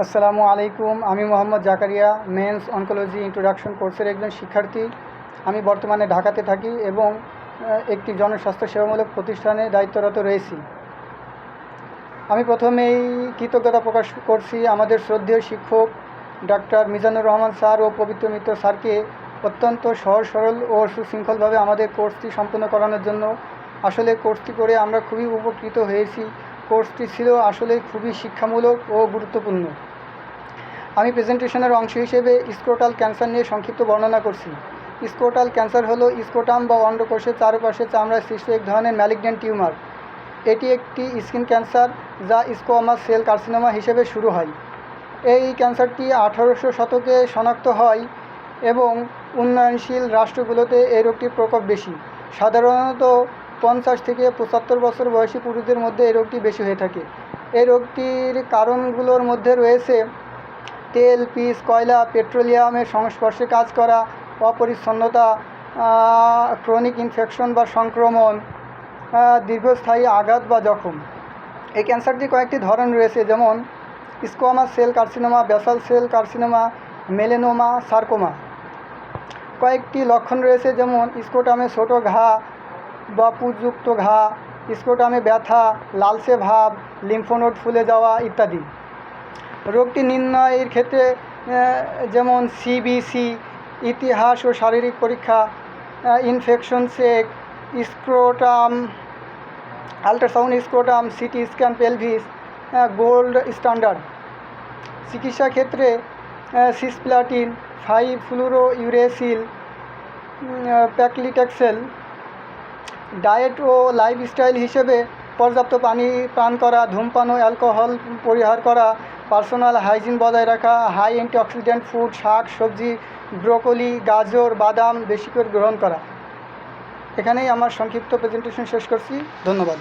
আসসালামু আলাইকুম। আমি Mohammad Zakaria men's oncology introduction কোর্সের একজন শিক্ষার্থী। আমি বর্তমানে ঢাকাতে থাকি এবং একটি জনস্বাস্থ্য সেবামূলক প্রতিষ্ঠানে দায়িত্বরত রয়েছি। আমি প্রথমেই কৃতজ্ঞতা প্রকাশ করছি আমাদের শ্রদ্ধেয় শিক্ষক ডাক্তার মিজানুর রহমান স্যার ও পবিত্র মিত্র স্যারকে অত্যন্ত সহজ সরল ও সুশৃঙ্খলভাবে আমাদের কোর্সটি সম্পন্ন করানোর জন্য। আসলে কোর্সটি করে আমরা খুবই উপকৃত হয়েছি। কোর্সটি ছিল আসলে খুবই শিক্ষামূলক ও গুরুত্বপূর্ণ। আমি প্রেজেন্টেশনের অংশ হিসেবে স্ক্রোটাল ক্যান্সার নিয়ে সংক্ষিপ্ত বর্ণনা করছি। স্ক্রোটাল ক্যান্সার হলো স্ক্রোটাম বা অন্ডকোষের চারপাশে চামড়ায় সৃষ্ট এক ধরনের ম্যালিগন্যান্ট টিউমার। এটি একটি স্কিন ক্যান্সার যা স্কোয়ামাস সেল কার্সিনোমা হিসেবে শুরু হয়। এই ক্যান্সারটি 1800 শতকে শনাক্ত হয় এবং উন্নয়নশীল রাষ্ট্রগুলোতে এই রোগটির প্রকোপ বেশি। সাধারণত 50 থেকে 75 বছর বয়সী পুরুষদের মধ্যে এই রোগটি বেশি হয়ে থাকে। এই রোগটির কারণগুলোর মধ্যে রয়েছে তেল, পিচ, কয়লা, পেট্রোলিয়ামের সংস্পর্শে কাজ করা, অপরিচ্ছন্নতা, ক্রনিক ইনফেকশন বা সংক্রমণ, দীর্ঘস্থায়ী আঘাত বা জখম। এই ক্যান্সারটির কয়েকটি ধরন রয়েছে, যেমন squamous cell carcinoma, basal cell carcinoma, melanoma, sarcoma. কয়েকটি লক্ষণ রয়েছে, যেমন স্ক্রোটামে ছোট ঘা বা পুঁজযুক্ত ঘা, স্ক্রোটামে ব্যথা, লালচে ভাব, লিম্ফোনোড ফুলে যাওয়া ইত্যাদি। রোগটি নির্ণয়ের ক্ষেত্রে যেমন সিবিসি, ইতিহাস ও শারীরিক পরীক্ষা, infection check, scrotum, ultrasound scrotum, CT scan, pelvis, gold standard. চিকিৎসা ক্ষেত্রে সিসপ্লাটিন, 5-ফ্লুরোইউরেসিল, প্যাক্লিটেক্সেল। ডায়েট ও লাইফস্টাইল হিসেবে পর্যাপ্ত পানি পান করা, ধূমপান ও অ্যালকোহল পরিহার করা, পার্সোনাল হাইজিন বজায় রাখা, হাই অ্যান্টিঅক্সিডেন্ট ফুড, শাক সবজি, ব্রোকলি, গাজর, বাদাম বেশি করে গ্রহণ করা। এখানেই আমার সংক্ষিপ্ত প্রেজেন্টেশন শেষ করছি। ধন্যবাদ।